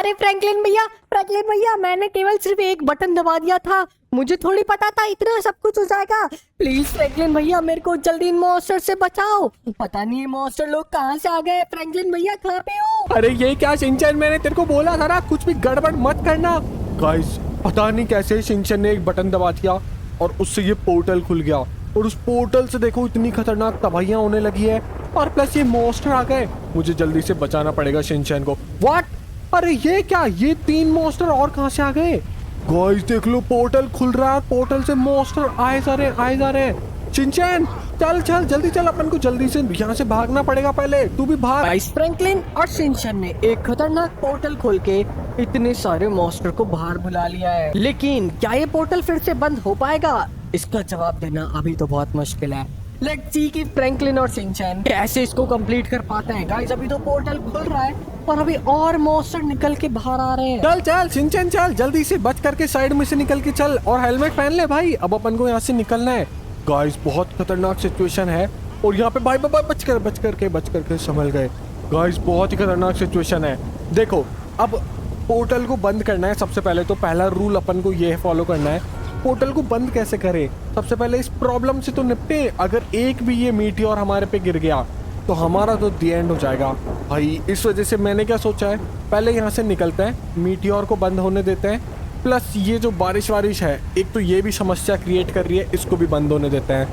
अरे फ्रैंकलिन भैया मैंने केवल सिर्फ एक बटन दबा दिया था, मुझे थोड़ी पता था इतना सब कुछ हो जाएगा। प्लीज फ्रैंकलिन भैया मेरे को जल्दी इन मॉन्स्टर से बचाओ। पता नहीं ये मॉन्स्टर लोग कहाँ से आ गए। फ्रैंकलिन भैया कहाँ पे हो? अरे ये क्या शिनचैन, मैंने तेरे को बोला था ना कुछ भी गड़बड़ मत करना। गाइस पता नहीं कैसे शिनचैन ने एक बटन दबा दिया और उससे ये पोर्टल खुल गया, और उस पोर्टल से देखो इतनी खतरनाक तबाहियां होने लगी है, और प्लस ये मॉन्स्टर आ गए। मुझे जल्दी से बचाना पड़ेगा शिनचैन को। व्हाट? अरे ये क्या, ये 3 मॉन्स्टर और कहां से आ गए? गाइस देख लो पोर्टल खुल रहा है, पोर्टल से मॉन्स्टर आए जा रहे हैं। शिनचैन चल चल जल्दी चल, अपन को जल्दी से यहाँ से भागना पड़ेगा। पहले तू भी भाग। गाइस फ्रैंकलिन और शिनचैन ने एक खतरनाक पोर्टल खोल के इतने सारे मॉन्स्टर को बाहर बुला लिया है, लेकिन क्या ये पोर्टल फिर से बंद हो पाएगा? इसका जवाब देना अभी तो बहुत मुश्किल है। लेट्स सी कि फ्रैंकलिन और शिनचैन कैसे इसको कंप्लीट कर पाते हैं। गाइस अभी तो पोर्टल खुल रहा है और अभी और मॉन्स्टर निकल के बाहर आ रहे हैं। चल चल शिनचैन चल, जल्दी से बच करके साइड में से निकल के चल, और हेलमेट पहन ले भाई, अब अपन को यहाँ से निकलना है। गाइस बहुत खतरनाक सिचुएशन है, और यहाँ पे भाई बच करके संभल गए। गाइस बहुत ही खतरनाक सिचुएशन है। देखो अब पोर्टल को बंद करना है। सबसे पहले तो पहला रूल अपन को ये फॉलो करना है, पोर्टल को बंद कैसे करें। सबसे पहले इस प्रॉब्लम से तो निपटे। अगर एक भी ये मीटियोर हमारे पे गिर गया तो हमारा तो दी एंड हो जाएगा भाई। इस वजह से मैंने क्या सोचा है, पहले यहाँ से निकलते हैं, मीटियोर को बंद होने देते हैं, प्लस ये जो बारिश है एक तो ये भी समस्या क्रिएट कर रही है, इसको भी बंद होने देते हैं।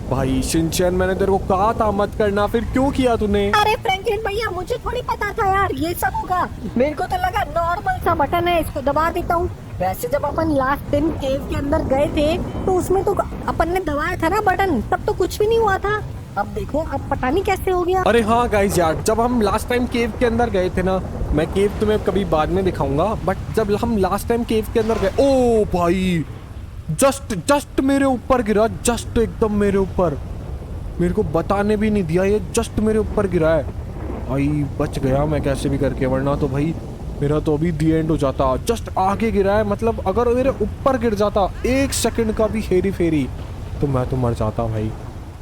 भाई शिनचैन मैंने तेरे को कहा था मत करना, फिर क्यों किया तूने? अरे फ्रैंकलिन भैया मुझे थोड़ी पता था यार ये सब होगा। मेरे को तो लगा नॉर्मल सा बटन है, इसको दबा देता हूँ। वैसे जब अपन लास्ट दिन केव के अंदर गए थे तो उसमें तो अपन ने दबाया था ना बटन, तब तो कुछ भी नहीं हुआ था। अब देखो अब पता नहीं कैसे हो गया। अरे हाँ गाइस यार, जब हम लास्ट टाइम केव के अंदर गए थे ना, मैं केव तुम्हें कभी बाद में दिखाऊंगा, बट जब हम लास्ट टाइम केव के अंदर गए, ओ भाई जस्ट मेरे ऊपर गिरा, जस्ट एकदम मेरे ऊपर, मेरे को बताने भी नहीं दिया, ये जस्ट मेरे ऊपर गिरा है। भाई बच गया मैं कैसे भी करके, वरना तो भाई मेरा तो अभी दी एंड हो जाता। जस्ट आगे गिरा है, मतलब अगर मेरे ऊपर गिर जाता 1 सेकंड का भी हेरी फेरी तो मैं तो मर जाता भाई।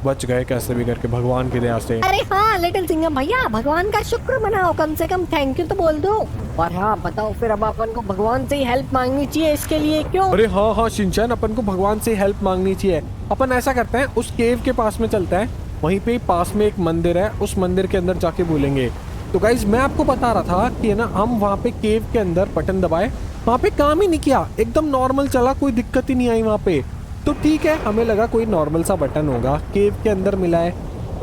बच गए कैसे भी करके भगवान की दया से। अरे हाँ लिटिल सिंघम भैया भगवान का शुक्र मनाओ, कम से कम थैंक यू तो बोल दो। और हाँ बताओ फिर अब अपन को भगवान से ही हेल्प मांगनी चाहिए इसके लिए, क्यों? अरे हाँ शिनचैन, अपन को भगवान से हेल्प मांगनी चाहिए। अपन ऐसा करते हैं, उस केव के पास में चलते हैं, वहीं पे पास में एक मंदिर है, उस मंदिर के अंदर जाके बोलेंगे। तो गाइज मैं आपको बता रहा था कि ना हम वहाँ पे केव के अंदर बटन दबाए, वहाँ पे काम ही नहीं किया, एकदम नॉर्मल चला, कोई दिक्कत ही नहीं आई वहाँ पे। तो ठीक है, हमें लगा कोई नॉर्मल सा बटन होगा, केव के अंदर मिला है,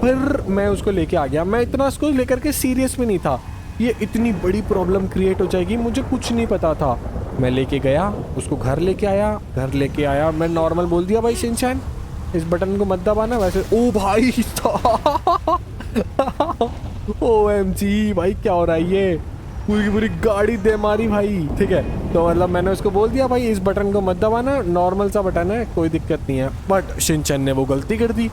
फिर मैं उसको लेके आ गया। मैं इतना उसको लेकर के सीरियस में नहीं था, ये इतनी बड़ी प्रॉब्लम क्रिएट हो जाएगी मुझे कुछ नहीं पता था। मैं लेके गया उसको, घर लेके आया, मैं नॉर्मल बोल दिया भाई शिनचैन इस बटन को मत दबाना। वैसे ओ भाई OMG भाई क्या हो रहा है, ये पूरी गाड़ी दे मारी भाई। ठीक है, तो मतलब मैंने उसको बोल दिया भाई इस बटन को मत दबाना, नॉर्मल सा बटन है, कोई दिक्कत नहीं है। बट शिनचैन ने वो गलती कर दी,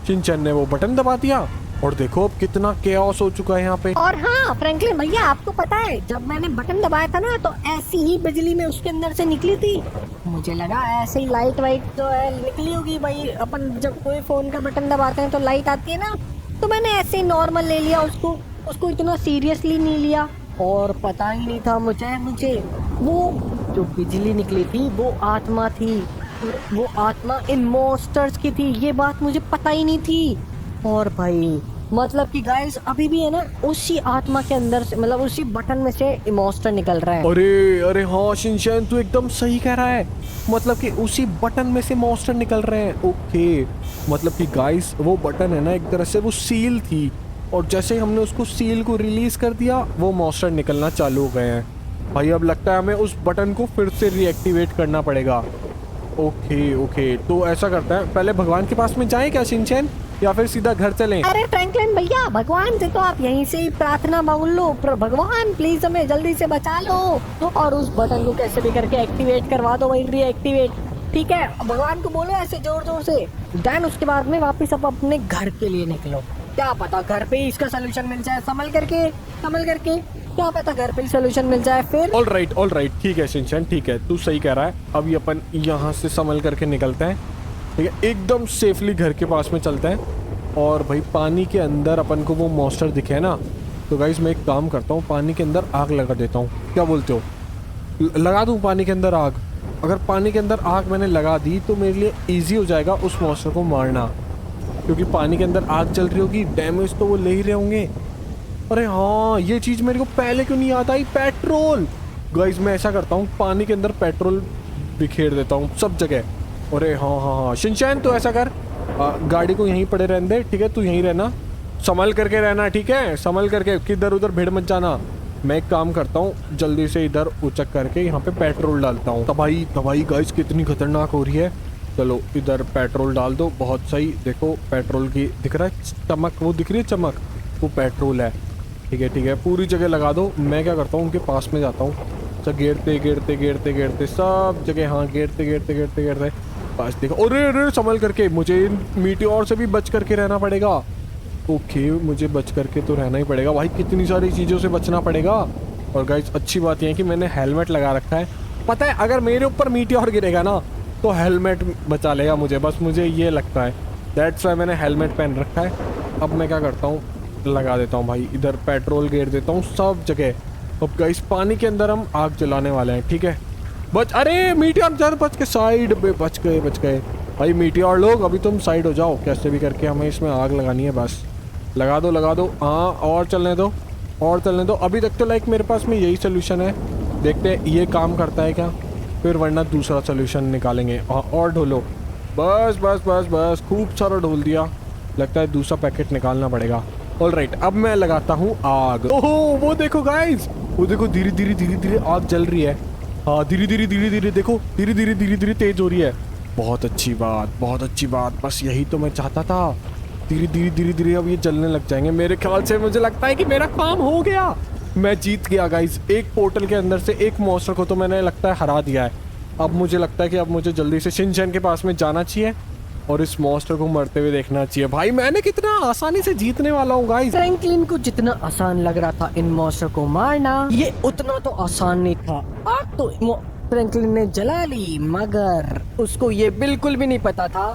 शिनचैन ने वो बटन दबा दिया, और देखो अब कितना केओस हो चुका है यहाँ पे। और हाँ फ्रैंकलिन भैया आपको पता है जब मैंने बटन दबाया था ना तो ऐसी ही बिजली में उसके अंदर से निकली थी। मुझे लगा ऐसे ही लाइट वाइट जो है निकली होगी भाई, अपन जब कोई फोन का बटन दबाते हैं तो लाइट आती है ना, तो मैंने ऐसे ही नॉर्मल ले लिया उसको इतना सीरियसली नहीं लिया, और पता ही नहीं था मुझे वो जो बिजली निकली थी वो आत्मा थी, वो आत्मा इन मॉन्स्टर्स की थी, ये बात मुझे पता ही नहीं थी। और भाई मतलब कि गाइस अभी भी है ना उसी आत्मा के अंदर से, मतलब उसी बटन में से मॉन्स्टर निकल रहा है। अरे हाँ शिनचैन तू एकदम सही कह रहा है, मतलब कि उसी बटन में से मॉन्स्टर निकल रहे हैं। ओके, मतलब कि गाइस वो बटन है ना एक तरह से वो सील थी, और जैसे ही हमने उसको सील को रिलीज कर दिया वो मॉन्स्टर निकलना चालू हो गए हैं। भाई अब लगता है हमें उस बटन को फिर से रीएक्टिवेट करना पड़ेगा। ओके तो ऐसा करते हैं, पहले भगवान के पास में जाएं क्या शिनचैन, या फिर सीधा घर चलें? अरे फ्रैंकलिन भैया भगवान से तो आप यहीं से ही प्रार्थना मांग लो, भगवान प्लीज हमें जल्दी से बचा लो, और उस बटन को कैसे भी करके एक्टिवेट करवा दो भाई, रीएक्टिवेट। ठीक है, भगवान को बोलो ऐसे जोर से, देन उसके बाद में वापस आप अपने घर के लिए निकलो। क्या पता घर पे ही इसका सोल्यूशन मिल जाए, संभल करके क्या पता घर पे ही सोल्यूशन मिल जाए फिर। ऑल राइट ठीक है शिनचैन, ठीक है तू सही कह रहा है। अभी अपन यहाँ से संभल करके निकलते हैं, ठीक है, एकदम सेफली घर के पास में चलते हैं। और भाई पानी के अंदर अपन को वो मॉन्स्टर दिखे ना, तो गाइस मैं एक काम करता हूँ, पानी के अंदर आग लगा देता हूँ, क्या बोलते हो? लगा दूँ पानी के अंदर आग? अगर पानी के अंदर आग मैंने लगा दी तो मेरे लिए ईजी हो जाएगा उस मॉन्स्टर को मारना, क्योंकि पानी के अंदर आग जल रही होगी, डैमेज तो वो ले ही रहे होंगे। अरे हाँ, ये चीज़ मेरे को पहले क्यों नहीं याद आई? पेट्रोल। गाइस मैं ऐसा करता हूँ, पानी के अंदर पेट्रोल बिखेर देता हूँ सब जगह। अरे हाँ हाँ हाँ, शिनचैन तो ऐसा कर, गाड़ी को यहीं पड़े रहने दे, ठीक है? तू यहीं रहना, संभल करके रहना, ठीक है? संभल करके, किधर उधर भीड़ मत जाना। मैं एक काम करता हूँ, जल्दी से इधर उचक करके यहाँ पे पेट्रोल डालता हूँ। तबाही गाइस कितनी खतरनाक हो रही है। चलो इधर पेट्रोल डाल दो, बहुत सही। देखो पेट्रोल की दिख रहा है चमक, वो दिख रही है चमक, वो पेट्रोल है। ठीक है, पूरी जगह लगा दो। मैं क्या करता हूँ, उनके पास में जाता हूँ, अच्छा गेरते सब जगह, हाँ गेरते बस देखो। अरे संभल करके, मुझे मीटियोर से भी बच करके रहना पड़ेगा। ओके, मुझे बच करके तो रहना ही पड़ेगा भाई, कितनी सारी चीज़ों से बचना पड़ेगा। और गाइस अच्छी बात यह है कि मैंने हेलमेट लगा रखा है। पता है अगर मेरे ऊपर मीटियोर गिरेगा ना तो हेलमेट बचा लेगा मुझे, बस मुझे ये लगता है। दैट्स वाई मैंने हेलमेट पहन रखा है। अब मैं क्या करता हूँ, लगा देता हूँ भाई, इधर पेट्रोल गेर देता हूँ सब जगह। अब गाइस पानी के अंदर हम आग जलाने वाले हैं, ठीक है? अरे मीटियोर जर बच के, साइड पे बच गए भाई। मीटियोर लोग अभी तुम साइड हो जाओ, कैसे भी करके हमें इसमें आग लगानी है। बस लगा दो, हाँ और चलने दो। अभी तक तो लाइक मेरे पास में यही सोल्यूशन है, देखते हैं ये काम करता है क्या, फिर वरना दूसरा सोल्यूशन निकालेंगे। हाँ और ढोलो, बस खूब सारा ढोल दिया, लगता है दूसरा पैकेट निकालना पड़ेगा। ऑलराइट, अब मैं लगाता हूँ आग। ओहो वो देखो गाइस, वो देखो धीरे धीरे आग जल रही है। हाँ धीरे धीरे देखो, धीरे तेज हो रही है। बहुत अच्छी बात, बस यही तो मैं चाहता था। धीरे धीरे अब ये जलने लग जाएंगे मेरे ख्याल से। मुझे लगता है कि मेरा काम हो गया, मैं जीत गया गाइस। एक पोर्टल के अंदर से एक मॉन्स्टर को तो मैंने लगता है हरा दिया है। अब मुझे लगता है कि अब मुझे जल्दी से शिनचैन के पास में जाना चाहिए और इस मॉन्स्टर को मरते हुए देखना चाहिए। भाई मैंने कितना आसानी से जीतने वाला हूँ गाइस। फ्रैंकलिन को जितना आसान लग रहा था इन मॉन्स्टर को मारना, ये उतना तो आसान नहीं था। आग तो फ्रैंकलिन ने जला ली, मगर उसको ये बिल्कुल भी नहीं पता था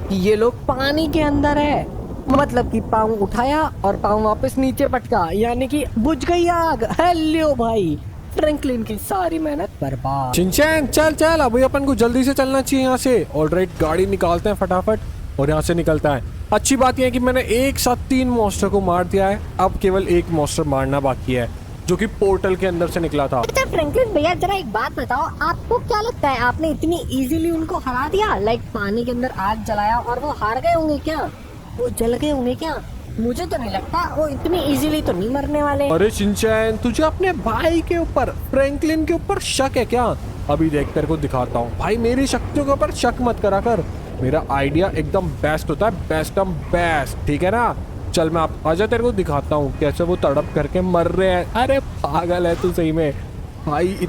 कि ये लोग पानी के अंदर है। मतलब कि पाँव उठाया और पाँव वापस नीचे पटका, यानी कि बुझ गई आग। हेलो भाई, फ्रैंकलिन की सारी मेहनत बर्बाद। शिनचैन चल अभी अपन को जल्दी से चलना चाहिए यहाँ से। ऑलराइट, गाड़ी निकालते हैं फटाफट और यहाँ से निकलता है। अच्छी बात यह है कि मैंने एक साथ 3 मॉन्स्टर को मार दिया है, अब केवल एक मॉन्स्टर मारना बाकी है जो कि पोर्टल के अंदर से निकला था। अच्छा फ्रैंकलिन भैया, जरा एक बात बताओ, आपको क्या लगता है आपने इतनी इजीली उनको हरा दिया? लाइक पानी के अंदर आग जलाया और वो हार गए होंगे क्या? वो जल गए होंगे क्या? मुझे तो नहीं लगता, वो इतनी इजीली तो नहीं मरने वाले। अरे शिनचैन, तुझे अपने भाई के ऊपर, फ्रैंकलिन के ऊपर शक है क्या? अभी देख तेरे को दिखाता हूँ भाई, मेरी शक्तियों के ऊपर शक मत करा कर। मेरा आइडिया एकदम बेस्ट होता है, बेस्ट, ठीक है ना? चल मैं आजा तेरे को दिखाता हूँ कैसे वो तड़प करके मर रहे हैं। अरे पागल है तू सही में भाई,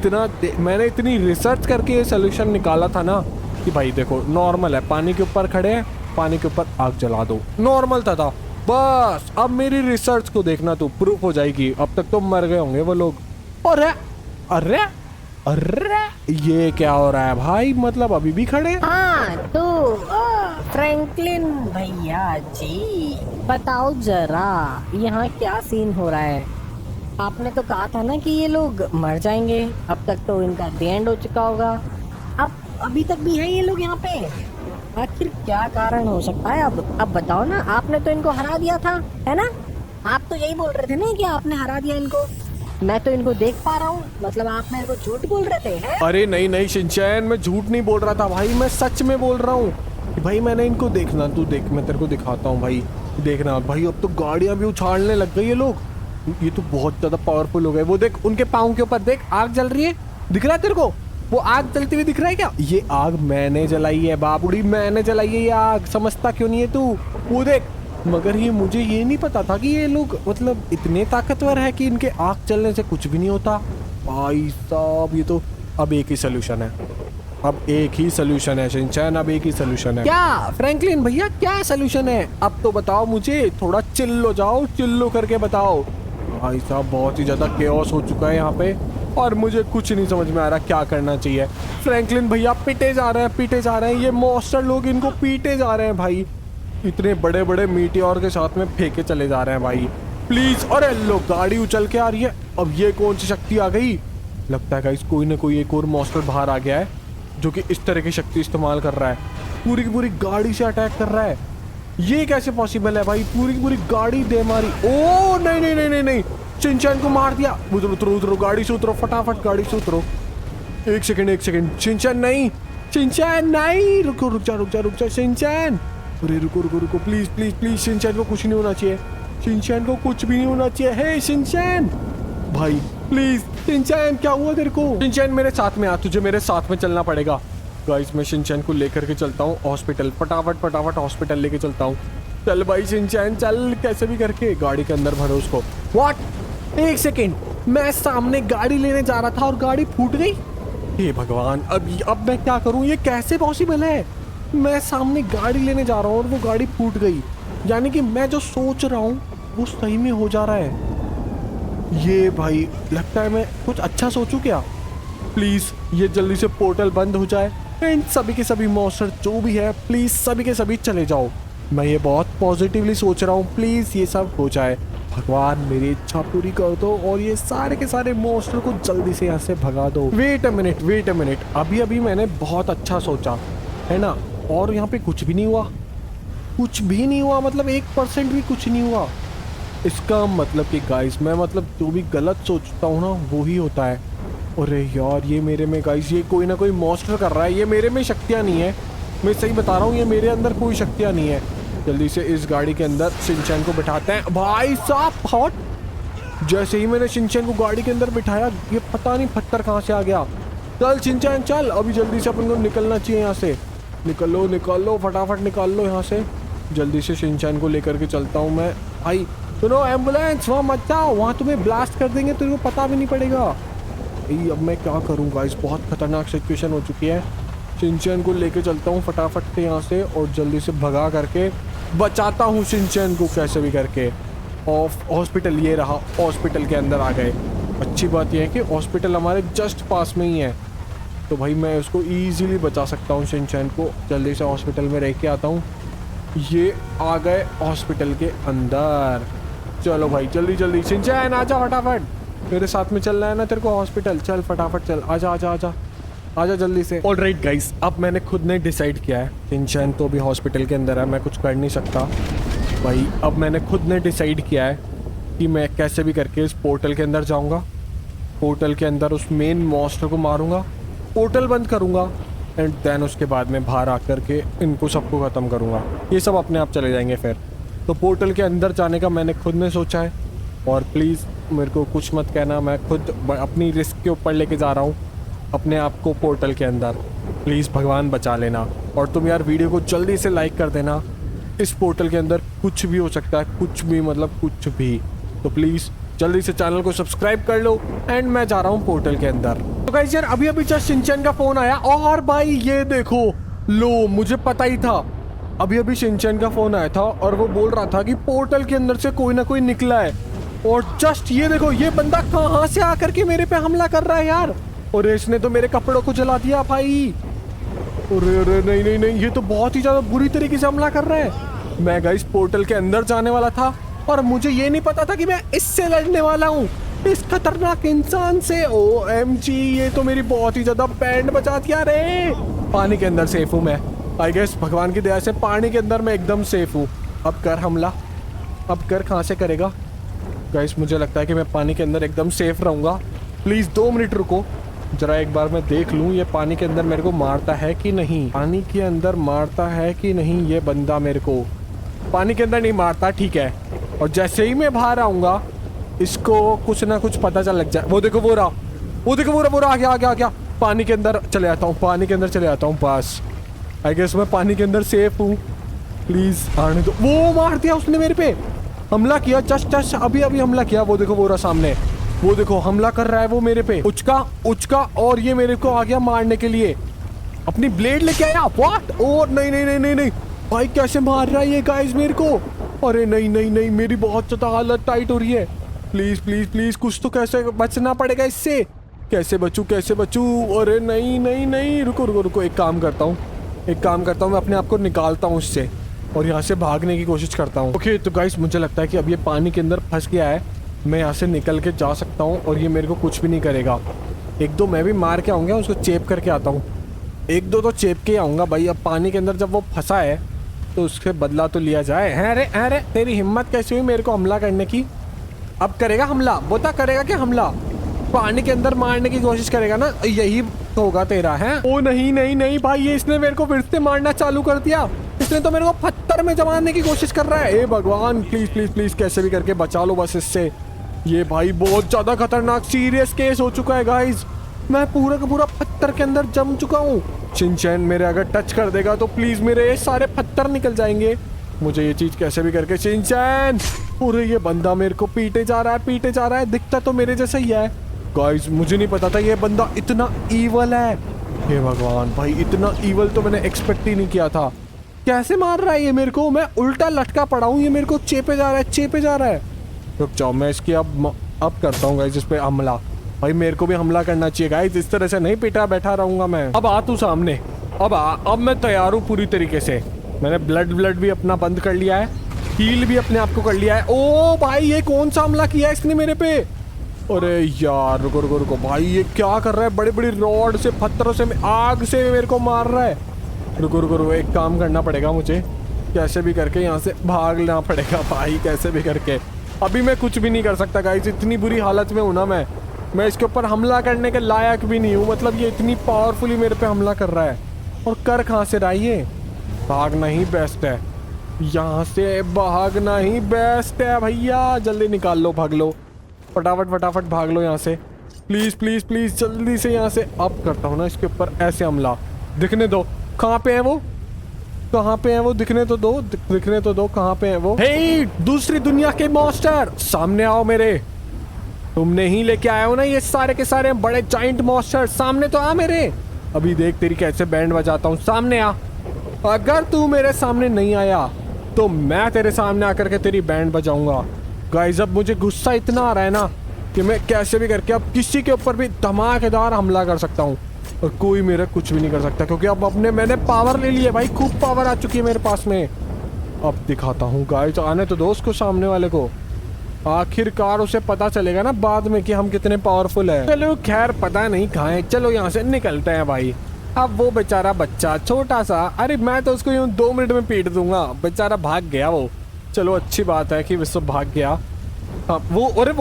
मैंने इतनी रिसर्च करके ये सोल्यूशन निकाला था ना कि भाई देखो नॉर्मल है, पानी के ऊपर खड़े हैं, पानी के ऊपर आग जला दो, नॉर्मल था। बस अब मेरी रिसर्च को देखना, तू प्रूफ हो जाएगी। अब तक तो मर गए होंगे वो लोग। अरे ये क्या हो रहा है भाई, मतलब अभी भी खड़े? हाँ तो फ्रैंकलिन भैया जी, बताओ जरा यहाँ क्या सीन हो रहा है? आपने तो कहा था ना कि ये लोग मर जाएंगे, अब तक तो इनका द एंड हो चुका होगा, अब अभी तक भी है ये लोग यहाँ पे। आखिर क्या कारण हो सकता है? अब बताओ ना, आपने तो इनको हरा दिया था, है ना? आप तो यही बोल रहे थे ना कि आपने हरा दिया इनको, मैं तो इनको देख पा रहा हूँ। मतलब आप मेरे को झूठ बोल रहे थे, हैं? अरे नहीं शिनचैन, मैं झूठ नहीं बोल रहा था भाई, मैं सच में बोल रहा हूँ भाई। मैंने इनको देखना, तू देख, मैं तेरे को दिखाता हूँ भाई, देखना भाई। अब तो गाड़ियाँ भी उछालने लग गई ये लोग, ये तो बहुत ज्यादा पावरफुल हो गए। वो देख, उनके पाँव के ऊपर देख आग जल रही है, दिख रहा है तेरे को? वो आग जलती हुई दिख रहा है क्या? ये आग मैंने जलाई है बाबूड़ी, मैंने जलाई है ये आग, समझता क्यों नहीं है तू? वो देख, मगर ये मुझे ये नहीं पता था कि ये लोग मतलब इतने ताकतवर है कि इनके आग जलने से कुछ भी नहीं होता। भाई साहब, ये तो अब एक ही सोल्यूशन है, शिनचैन, अब एक ही सोल्यूशन है। क्या फ्रैंकलिन भैया, क्या सोल्यूशन है? अब तो बताओ मुझे, थोड़ा चिल हो जाओ, चिल्लो करके बताओ। भाई साहब बहुत ही ज्यादा केओस हो चुका है यहाँ पे और मुझे कुछ नहीं समझ में आ रहा क्या करना चाहिए। फ्रैंकलिन भैया पीटे जा रहे हैं, ये मॉन्स्टर लोग इनको पीटे जा रहे हैं भाई, इतने बड़े बड़े मीटियोर के साथ में फेंके चले जा रहे हैं भाई। प्लीज। अरे लो गाड़ी उछल के आ रही है। अब ये कौन सी शक्ति आ गई? लगता है गाइस कोई ना कोई एक और मॉन्स्टर बाहर आ गया है जो कि इस तरह की शक्ति इस्तेमाल कर रहा है, पूरी की पूरी गाड़ी से अटैक कर रहा है। ये कैसे पॉसिबल है भाई? पूरी की पूरी गाड़ी दे मारी। ओ नहीं नहीं नहीं नहीं नहीं, शिनचैन को मार दिया। उतरो उतरो उतरो, गाड़ी से उतरो, फटाफट गाड़ी से उतरो। एक सेकंड शिनचैन नहीं, शिनचैन नहीं, रुको रुक जा शिनचैन। अरे रुको रुको रुको, प्लीज प्लीज प्लीज, शिनचैन को कुछ नहीं होना चाहिए, शिनचैन को कुछ भी नहीं होना चाहिए। हे शिनचैन भाई प्लीज, शिनचैन क्या हुआ तेरे को? शिनचैन मेरे साथ में आ, तुझे मेरे साथ में चलना पड़ेगा। गाइस मैं शिनचैन को लेकर के चलता हूँ हॉस्पिटल, फटाफट हॉस्पिटल लेके चलता हूँ। चल भाई शिनचैन चल, कैसे भी करके गाड़ी के अंदर भरो उसको। व्हाट? एक सेकेंड, मैं सामने गाड़ी लेने जा रहा था और गाड़ी फूट गई। हे भगवान, अब मैं क्या करूँ? ये कैसे पॉसिबल है? मैं सामने गाड़ी लेने जा रहा हूँ और वो गाड़ी फूट गई, यानी कि मैं जो सोच रहा हूँ वो सही में हो जा रहा है। ये भाई लगता है मैं कुछ अच्छा सोचूं क्या? प्लीज ये जल्दी से पोर्टल बंद हो जाए एंड सभी के सभी मॉन्स्टर जो भी है प्लीज सभी के सभी चले जाओ। मैं ये बहुत पॉजिटिवली सोच रहा हूँ, प्लीज ये सब हो जाए। भगवान मेरी इच्छा पूरी कर दो और ये सारे के सारे मॉन्स्टर को जल्दी से यहाँ से भगा दो। वेट अ मिनट, अभी मैंने बहुत अच्छा सोचा है ना, और यहाँ पे कुछ भी नहीं हुआ, मतलब 1% भी कुछ नहीं हुआ। इसका मतलब कि गाइस मैं जो भी गलत सोचता हूँ ना वो ही होता है। अरे यार ये मेरे में गाइस ये कोई ना कोई मॉन्स्टर कर रहा है, ये मेरे में शक्तियाँ नहीं है, मैं सही बता रहा हूँ, ये मेरे अंदर कोई शक्तियाँ नहीं है। जल्दी से इस गाड़ी के अंदर शिनचैन को बिठाते हैं। भाई साहब हॉट, जैसे ही मैंने शिनचैन को गाड़ी के अंदर बिठाया ये पता नहीं पत्थर कहाँ से आ गया। चल शिनचैन चल, अभी जल्दी से अपन को निकलना चाहिए यहाँ से। निकल लो फटाफट निकाल लो यहाँ से। जल्दी से शिनचैन को लेकर के चलता हूँ मैं। भाई सुनो एम्बुलेंस, वहाँ मत जाओ, वहाँ तुम्हें ब्लास्ट कर देंगे, तेरे को पता भी नहीं पड़ेगा। अब मैं क्या करूँ गाइस, बहुत खतरनाक सिचुएशन हो चुकी है। शिनचैन को लेके चलता हूँ फटाफट से यहाँ से और जल्दी से भगा करके बचाता हूँ शिनचैन को कैसे भी करके। हॉस्पिटल ये रहा, हॉस्पिटल के अंदर आ गए। अच्छी बात यह है कि हॉस्पिटल हमारे जस्ट पास में ही है, तो भाई मैं उसको ईजिली बचा सकता हूँ शिनचैन को। जल्दी से हॉस्पिटल में रह के आता हूँ। ये आ गए हॉस्पिटल के अंदर। चलो भाई जल्दी शिनचैन आजा फटाफट, मेरे साथ में चलना है ना तेरे को हॉस्पिटल। चल फटाफट चल, आजा जल्दी से। ऑलराइट गाइस, अब मैंने खुद ने डिसाइड किया है, शिनचैन तो अभी हॉस्पिटल के अंदर है, मैं कुछ कर नहीं सकता भाई। अब मैंने खुद ने डिसाइड किया है कि मैं कैसे भी करके इस पोर्टल के अंदर जाऊंगा, पोर्टल के अंदर उस मेन मॉन्स्टर को मारूंगा, पोर्टल बंद करूंगा एंड देन उसके बाद में बाहर आकर के इनको सबको ख़त्म करूंगा। ये सब अपने आप चले जाएंगे फिर। तो पोर्टल के अंदर जाने का मैंने खुद ने सोचा है और प्लीज़ मेरे को कुछ मत कहना, मैं खुद अपनी रिस्क के ऊपर लेके जा रहा हूँ अपने आप को पोर्टल के अंदर। प्लीज़ भगवान बचा लेना और तुम यार वीडियो को जल्दी से लाइक कर देना। इस पोर्टल के अंदर कुछ भी हो सकता है, कुछ भी मतलब कुछ भी, तो प्लीज़ जल्दी से चैनल को सब्सक्राइब कर लो एंड मैं जा रहा हूँ पोर्टल के अंदर। तो गाइस यार अभी जस्ट शिनचैन का फ़ोन आया और भाई ये देखो, लो मुझे पता ही था, अभी शिनचैन का फ़ोन आया था और वो बोल रहा था कि पोर्टल के अंदर से कोई ना कोई निकला है। और जस्ट ये देखो, ये बंदा कहाँ से आकर के मेरे पे हमला कर रहा है यार, और इसने तो मेरे कपड़ों को जला दिया भाई। अरे नहीं, ये तो बहुत ही ज़्यादा बुरी तरीके से हमला कर रहा है। मैं गाइस पोर्टल के अंदर जाने वाला था और मुझे ये नहीं पता था कि मैं इससे लड़ने वाला हूँ, इस खतरनाक इंसान से। OMG, ये तो मेरी बहुत ही ज़्यादा बैंड बचा दिया रे। पानी के अंदर सेफ हूँ मैं, आई गेस भगवान की दया से पानी के अंदर मैं एकदम सेफ हूँ। अब कर हमला, अब कर, कहाँ से करेगा गाइस? मुझे लगता है कि मैं पानी के अंदर एकदम सेफ रहूँगा। प्लीज़ 2 मिनट रुको जरा, एक बार मैं देख लूँ ये पानी के अंदर मेरे को मारता है कि नहीं, पानी के अंदर मारता है कि नहीं। ये बंदा मेरे को पानी के अंदर नहीं मारता, ठीक है। और जैसे ही मैं बाहर आऊँगा इसको कुछ ना कुछ पता चल लग जाए। वो देखो वो रहा, आ गया। पानी के अंदर चले आता हूँ, बस आई गेस मैं पानी के अंदर सेफ हूँ। प्लीज़ आने दो। वो मार दिया उसने मेरे पे, हमला किया, जस्ट अभी हमला किया। वो देखो वो रहा सामने, वो देखो हमला कर रहा है वो मेरे पे, उचका और ये मेरे को आ गया मारने के लिए, अपनी ब्लेड लेके आया। व्हाट? ओ नहीं भाई, कैसे मार रहा है ये गाइस मेरे को? अरे नहीं, मेरी बहुत ज़्यादा हालत टाइट हो रही है। प्लीज़ कुछ तो कैसे बचना पड़ेगा इससे। कैसे बचूं? अरे नहीं, रुको। एक काम करता हूँ, मैं अपने आप को निकालता हूँ इससे। और यहाँ से भागने की कोशिश करता हूँ। ओके तो गाइस मुझे लगता है कि अब ये पानी के अंदर फंस गया है, मैं यहाँ से निकल के जा सकता हूँ और ये मेरे को कुछ भी नहीं करेगा। एक दो मैं भी मार के आऊँगा, उसको चेप करके आता हूँ, एक दो तो चेप के आऊँगा भाई। अब पानी के अंदर जब वो फंसा है तो उसके बदला तो लिया जाए। है अरे तेरी हिम्मत कैसी हुई मेरे को हमला करने की? अब करेगा हमला? बता करेगा क्या हमला? पानी के अंदर मारने की कोशिश करेगा ना, यही होगा तेरा। है ओ नहीं नहीं नहीं भाई, ये इसने मेरे को फिर से मारना चालू कर दिया। इसने तो मेरे को पत्थर में जमाने की कोशिश कर रहा है। ए भगवान प्लीज प्लीज प्लीज कैसे भी करके बचा लो बस इससे। ये भाई बहुत ज्यादा खतरनाक सीरियस केस हो चुका है गाइज। मैं पूरा का पूरा पत्थर के अंदर जम चुका हूँ। शिनचैन मेरे अगर टच कर देगा तो प्लीज मेरे ये सारे पत्थर निकल जाएंगे। मुझे ये चीज कैसे भी करके शिनचैन। पूरे ये बंदा मेरे को पीटे जा रहा है, दिखता तो मेरे जैसा ही है। गाइस मुझे नहीं पता था ये बंदा इतना ईवल है। हे भगवान भाई, इतना ईवल तो मैंने एक्सपेक्ट ही नहीं किया था। कैसे मार रहा है ये मेरे को? मैं उल्टा लटका पड़ा हूँ, ये मेरे को चेपे जा रहा है। रुक जाओ, मैं इसकी अब करता हूँ गाइस इस पे हमला। भाई मेरे को भी हमला करना चाहिए गाइस, इस तरह से नहीं पिटा बैठा रहूंगा मैं। अब आ तू सामने, अब मैं तैयार हूँ पूरी तरीके से। मैंने ब्लड भी अपना बंद कर लिया है, हील भी अपने आप को कर लिया है। ओ भाई ये कौन सा हमला किया है इसने मेरे पे? अरे यार रुको भाई, ये क्या कर रहा है? बड़ी बड़ी रॉड से, पत्थरों से, आग से मेरे को मार रहा है। रुको एक काम करना पड़ेगा मुझे, कैसे भी करके यहाँ से भागना पड़ेगा भाई, कैसे भी करके। अभी मैं कुछ भी नहीं कर सकता गाइस, इतनी बुरी हालत में हूँ ना मैं इसके ऊपर हमला करने के लायक भी नहीं हूँ। मतलब ये इतनी पावरफुली मेरे पे हमला कर रहा है, और कर कहाँ से रहा है ये? भागना ही बेस्ट है, यहाँ से भागना ही बेस्ट है भैया। जल्दी निकाल लो, भाग लो, फटाफट भाग लो यहाँ से। प्लीज जल्दी से यहाँ से। अब करता हूँ ना इसके ऊपर ऐसे हमला। दिखने दो कहाँ पे है वो, दिखने तो दो कहाँ पे है वो। हे दूसरी दुनिया के मॉन्स्टर, सामने आओ मेरे। तुमने ही लेके आए हो ना ये सारे के सारे बड़े जाइंट मॉन्स्टर, सामने तो आ मेरे। अभी देख तेरी कैसे बैंड बजाता हूँ, सामने आ। अगर तू मेरे सामने नहीं आया तो मैं तेरे सामने आकर के तेरी बैंड बजाऊंगा। गाइस अब मुझे गुस्सा इतना आ रहा है ना कि मैं कैसे भी करके अब किसी के ऊपर भी धमाकेदार हमला कर सकता हूँ, और कोई मेरा कुछ भी नहीं कर सकता, क्योंकि अब मैंने पावर ले ली है भाई, खूब पावर आ चुकी है मेरे पास में। अब दिखाता हूँ गाइस, आने तो दोस्त को, सामने वाले को। आखिरकार उसे पता चलेगा ना बाद में कि हम कितने पावरफुल हैं। चलो खैर पता नहीं कहाँ है, चलो यहाँ से निकलते हैं भाई। अब वो बेचारा बच्चा छोटा सा, अरे मैं तो उसको यूँ 2 मिनट में पीट दूंगा, बेचारा भाग गया वो। चलो अच्छी बात है कि विश्व भाग गया। वो अरे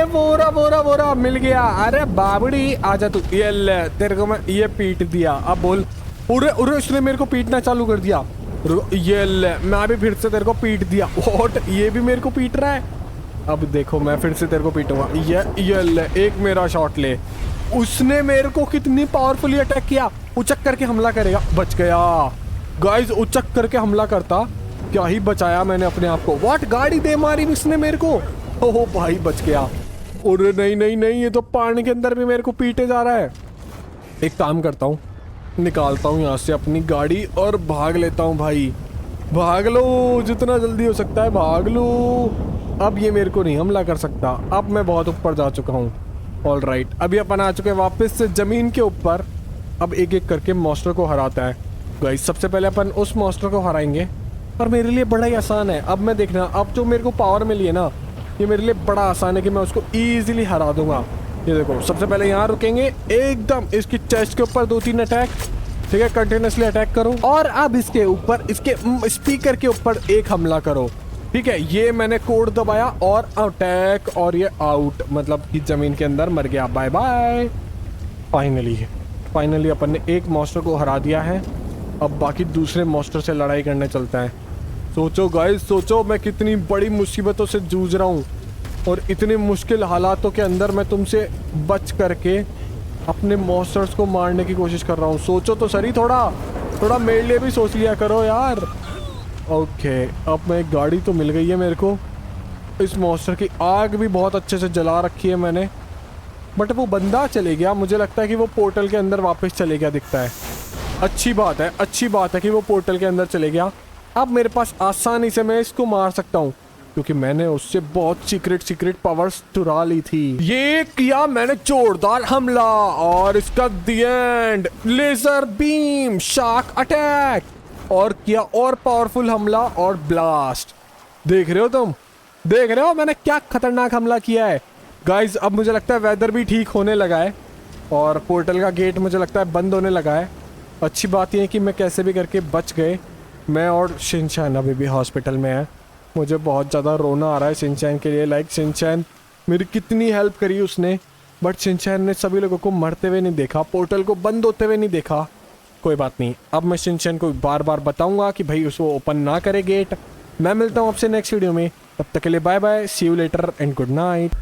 बोरा मिल गया। अरे बाबड़ी आजा तू, ये ले तेरे को मैं ये पीट दिया। अब बोल। उरे उसने मेरे को पीटना चालू कर दिया। ये ले मैं भी फिर से तेरे को पीट दिया। व्हाट, ये भी मेरे को पीट रहा है। अब देखो मैं फिर से तेरे को पीटूंगा। ये ले एक मेरा शॉट ले। उसने मेरे को कितनी पावरफुली अटैक किया। उचक करके हमला करेगा, बच गया गाइस। उचक करके हमला करता, क्या ही बचाया मैंने अपने आप को। व्हाट, गाड़ी दे मारी इसने मेरे को। ओह भाई बच गया। और नहीं, ये तो पानी के अंदर भी मेरे को पीटे जा रहा है। एक काम करता हूँ, निकालता हूँ यहाँ से अपनी गाड़ी और भाग लेता हूँ भाई। भाग लो जितना जल्दी हो सकता है, भाग लो। अब ये मेरे को नहीं हमला कर सकता, अब मैं बहुत ऊपर जा चुका हूँ। ऑल राइट, अभी अपन आ चुके हैं वापस से जमीन के ऊपर। अब एक एक करके मॉन्स्टर को हराता है गाइस। सबसे पहले अपन उस मॉन्स्टर को हराएंगे, और मेरे लिए बड़ा ही आसान है। अब मैं देखना, अब जो मेरे को पावर मिली है ना, ये मेरे लिए बड़ा आसान है कि मैं उसको इजीली हरा दूंगा। ये देखो, सबसे पहले यहाँ रुकेंगे, एकदम इसकी चेस्ट के ऊपर 2-3 अटैक, ठीक है, कंटिन्यूसली अटैक करो। और अब इसके ऊपर, इसके स्पीकर के ऊपर एक हमला करो, ठीक है। ये मैंने कोड दबाया और अटैक, और ये आउट, मतलब कि जमीन के अंदर मर गया। Bye bye. फाइनली अपन ने एक मॉन्स्टर को हरा दिया है। अब बाकी दूसरे मॉन्स्टर से लड़ाई करने चलता है। सोचो गाइस, सोचो मैं कितनी बड़ी मुसीबतों से जूझ रहा हूँ, और इतने मुश्किल हालातों के अंदर मैं तुमसे बच करके अपने मॉन्स्टर्स को मारने की कोशिश कर रहा हूँ। सोचो तो सही, थोड़ा मेरे लिए भी सोच लिया करो यार। ओके, अब मैं एक गाड़ी तो मिल गई है मेरे को। इस मॉन्स्टर की आग भी बहुत अच्छे से जला रखी है मैंने, बट वो बंदा चले गया। मुझे लगता है कि वो पोर्टल के अंदर वापस चले गया, दिखता है। अच्छी बात है कि वो पोर्टल के अंदर चले गया। अब मेरे पास आसानी से मैं इसको मार सकता हूँ, क्योंकि मैंने उससे बहुत सीक्रेट पावर्स चुरा ली थी। ये किया मैंने जोरदार हमला, और इसका the end, laser beam shark attack. और किया और पावरफुल हमला और ब्लास्ट। देख रहे हो तुम, देख रहे हो मैंने क्या खतरनाक हमला किया है गाइज। अब मुझे लगता है वेदर भी ठीक होने लगा है और पोर्टल का गेट मुझे लगता है बंद होने लगा है। अच्छी बात यह है कि मैं कैसे भी करके बच गए। मैं और शिनचैन अभी भी हॉस्पिटल में है। मुझे बहुत ज़्यादा रोना आ रहा है शिनचैन के लिए। लाइक शिनचैन मेरी कितनी हेल्प करी उसने, बट शिनचैन ने सभी लोगों को मरते हुए नहीं देखा, पोर्टल को बंद होते हुए नहीं देखा। कोई बात नहीं, अब मैं शिनचैन को बार बार बताऊंगा कि भाई उसको ओपन ना करे गेट। मैं मिलता हूँ आपसे नेक्स्ट वीडियो में, तब तक के लिए bye bye, see you later and good night.